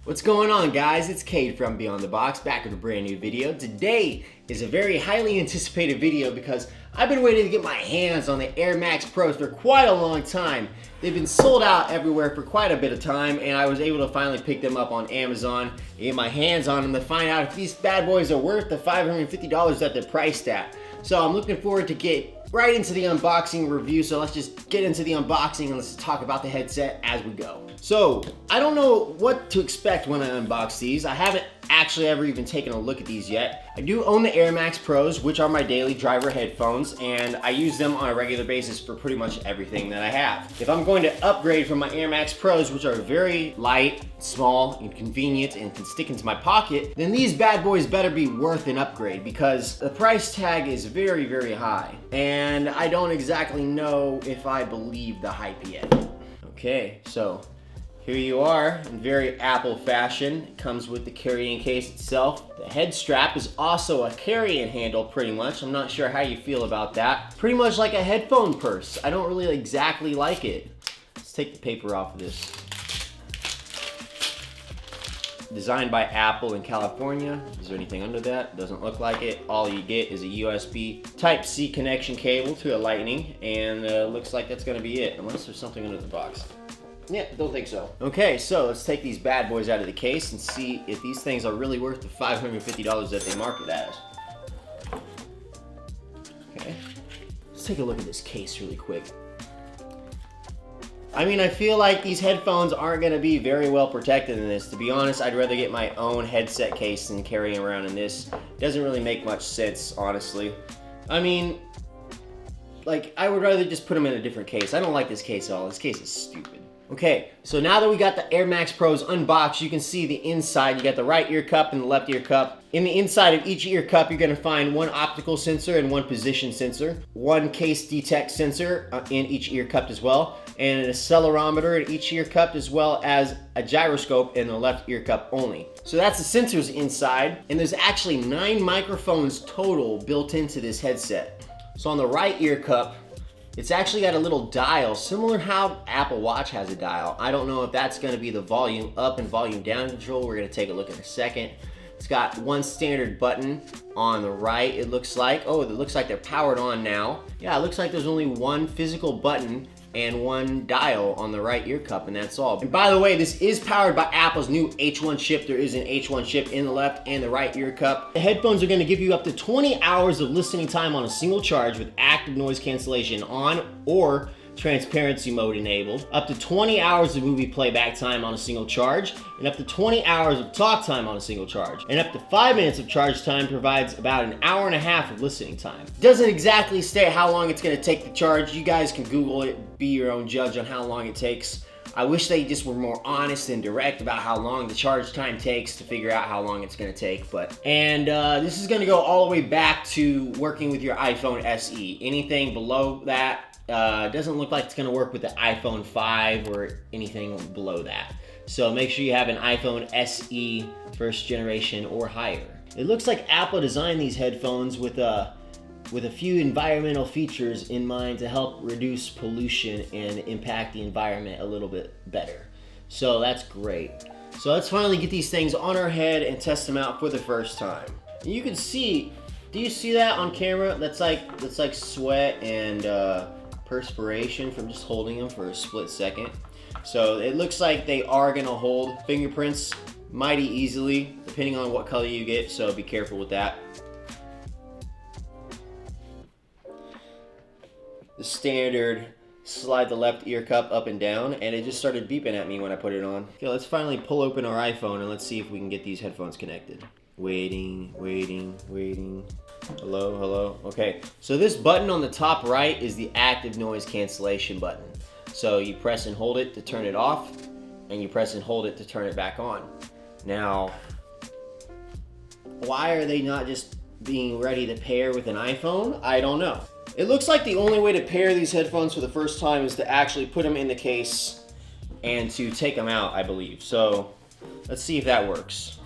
What's going on, guys? It's Cade from Beyond the Box, back with a brand new video. Today is a very highly anticipated video because I've been waiting to get my hands on the AirPod Max Pros for quite a long time. They've been sold out everywhere for quite a bit of time, and I was able to finally pick them up on Amazon and get my hands on them to find out if these bad boys are worth the $550 that they're priced at. So I'm looking forward to get right into the unboxing review, so let's just get into the unboxing and let's talk about the headset as we go. So, I don't know what to expect when I unbox these. I haven't actually ever even taken a look at these yet. I do own the AirPod Max Pros, which are my daily driver headphones, and I use them on a regular basis for pretty much everything that I have. If I'm going to upgrade from my AirPod Max Pros, which are very light, small, and convenient, and can stick into my pocket, then these bad boys better be worth an upgrade because the price tag is very, very high. And I don't exactly know if I believe the hype yet. Okay, so here you are in very Apple fashion. It comes with the carrying case itself. The head strap is also a carrying handle pretty much. I'm not sure how you feel about that. Pretty much like a headphone purse. I don't really exactly like it. Let's take the paper off of this. Designed by Apple in California. Is there anything under that? Doesn't look like it. All you get is a USB Type-C connection cable to a Lightning, and looks like that's gonna be it, unless there's something under the box. Yeah, don't think so. Okay, so let's take these bad boys out of the case and see if these things are really worth the $550 that they market as. Okay, let's take a look at this case really quick. I mean, I feel like these headphones aren't gonna be very well protected in this. To be honest, I'd rather get my own headset case than carrying around in this. Doesn't really make much sense, honestly. I mean, like, I would rather just put them in a different case. I don't like this case at all. This case is stupid. Okay, so now that we got the AirPod Max Pros unboxed, you can see the inside. You got the right ear cup and the left ear cup. In the inside of each ear cup, you're gonna find one optical sensor and one position sensor, one case detect sensor in each ear cup as well, and an accelerometer in each ear cup, as well as a gyroscope in the left ear cup only. So that's the sensors inside, and there's actually 9 microphones total built into this headset. So on the right ear cup, it's actually got a little dial, similar how Apple Watch has a dial. I don't know if that's gonna be the volume up and volume down control. We're gonna take a look in a second. It's got one standard button on the right, it looks like. Oh, it looks like they're powered on now. Yeah, it looks like there's only one physical button and one dial on the right ear cup, and that's all. And by the way, this is powered by Apple's new H1 chip. There is an H1 chip in the left and the right ear cup. The headphones are gonna give you up to 20 hours of listening time on a single charge with active noise cancellation on or transparency mode enabled, up to 20 hours of movie playback time on a single charge, and up to 20 hours of talk time on a single charge, and up to 5 minutes of charge time provides about an hour and a half of listening time. Doesn't exactly state how long it's going to take to charge. You guys can Google it, be your own judge on how long it takes. I wish they just were more honest and direct about how long the charge time takes to figure out how long it's going to take. And this is going to go all the way back to working with your iPhone SE. Anything below that doesn't look like it's going to work with the iPhone 5 or anything below that. So make sure you have an iPhone SE first generation or higher. It looks like Apple designed these headphones with a few environmental features in mind to help reduce pollution and impact the environment a little bit better. So that's great. So let's finally get these things on our head and test them out for the first time. And you can see, do you see that on camera? That's like sweat and perspiration from just holding them for a split second. So it looks like they are gonna hold fingerprints mighty easily, depending on what color you get, so be careful with that. The standard slide the left ear cup up and down, and it just started beeping at me when I put it on. Okay, let's finally pull open our iPhone and let's see if we can get these headphones connected. Waiting. Hello. Okay, so this button on the top right is the active noise cancellation button. So you press and hold it to turn it off, and you press and hold it to turn it back on. Now, why are they not just being ready to pair with an iPhone? I don't know. It looks like the only way to pair these headphones for the first time is to actually put them in the case and to take them out, I believe. So let's see if that works.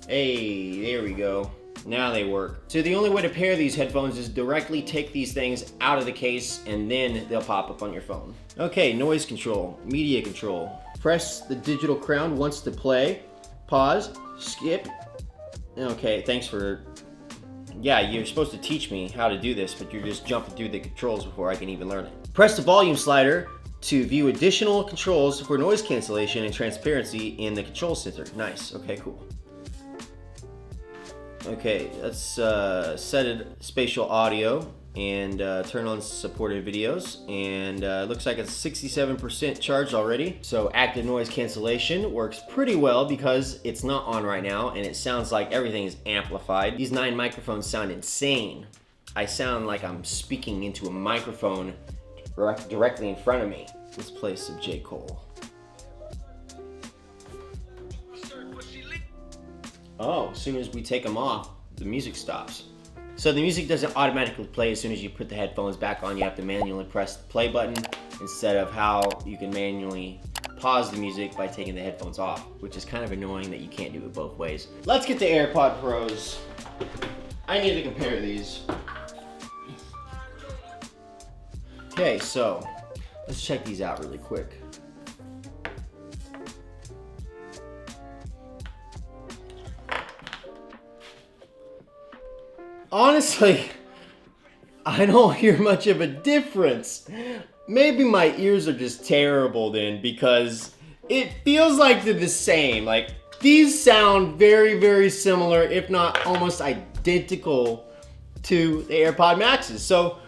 Hey, there we go. Now they work. So the only way to pair these headphones is directly take these things out of the case and then they'll pop up on your phone. Okay, noise control, media control. Press the digital crown once to play, pause, skip. Okay, thanks for, yeah, you're supposed to teach me how to do this, but you're just jumping through the controls before I can even learn it. Press the volume slider to view additional controls for noise cancellation and transparency in the control center. Nice, okay, cool. Okay, let's set it spatial audio and turn on supported videos. And looks like it's 67% charged already. So active noise cancellation works pretty well because it's not on right now and it sounds like everything is amplified. These 9 microphones sound insane. I sound like I'm speaking into a microphone directly in front of me. Let's play some J. Cole. Oh, as soon as we take them off, the music stops. So the music doesn't automatically play as soon as you put the headphones back on. You have to manually press the play button instead of how you can manually pause the music by taking the headphones off, which is kind of annoying that you can't do it both ways. Let's get the AirPod Pros. I need to compare these. Okay, so let's check these out really quick. Honestly, I don't hear much of a difference. Maybe my ears are just terrible then, because it feels like they're the same. Like, these sound very, very similar, if not almost identical to the AirPod Maxes. So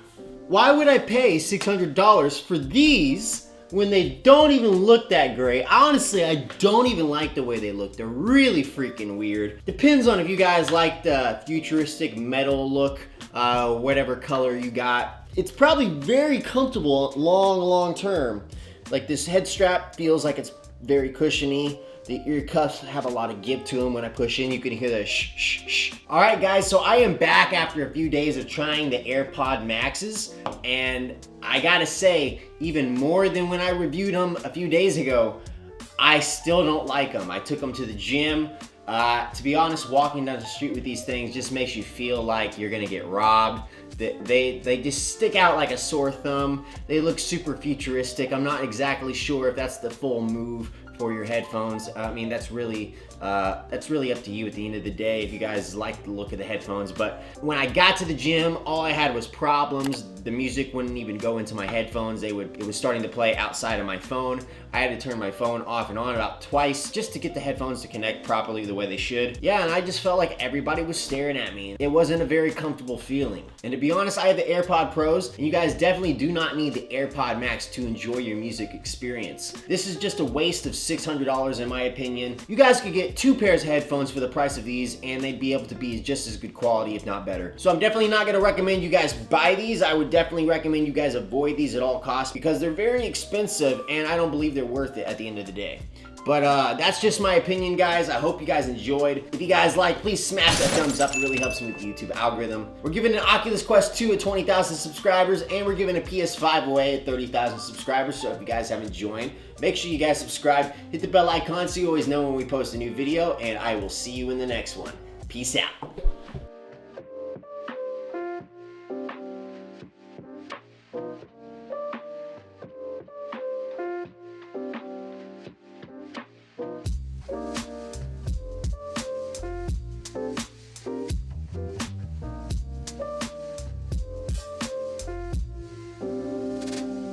why would I pay $600 for these when they don't even look that great? Honestly, I don't even like the way they look. They're really freaking weird. Depends on if you guys like the futuristic metal look, whatever color you got. It's probably very comfortable long term. Like, this head strap feels like it's very cushiony. The ear cuffs have a lot of give to them. When I push in, you can hear the shh, shh, shh. All right, guys, so I am back after a few days of trying the AirPod Maxes, and I gotta say, even more than when I reviewed them a few days ago, I still don't like them. I took them to the gym. To be honest, walking down the street with these things just makes you feel like you're gonna get robbed. They just stick out like a sore thumb. They look super futuristic. I'm not exactly sure if that's the full move for your headphones. I mean, that's really up to you at the end of the day if you guys like the look of the headphones. But when I got to the gym, all I had was problems. The music wouldn't even go into my headphones. It was starting to play outside of my phone. I had to turn my phone off and on about twice just to get the headphones to connect properly the way they should. Yeah, and I just felt like everybody was staring at me. It wasn't a very comfortable feeling. And to be honest, I have the AirPod Pros, and you guys definitely do not need the AirPod Max to enjoy your music experience. This is just a waste of $600 in my opinion. You guys could get 2 pairs of headphones for the price of these, and they'd be able to be just as good quality, if not better. So I'm definitely not gonna recommend you guys buy these. I would definitely recommend you guys avoid these at all costs because they're very expensive, and I don't believe they're worth it at the end of the day. But that's just my opinion, guys. I hope you guys enjoyed. If you guys like, please smash that thumbs up. It really helps me with the YouTube algorithm. We're giving an Oculus Quest 2 at 20,000 subscribers, and we're giving a PS5 away at 30,000 subscribers. So if you guys haven't joined, make sure you guys subscribe. Hit the bell icon so you always know when we post a new video, and I will see you in the next one. Peace out.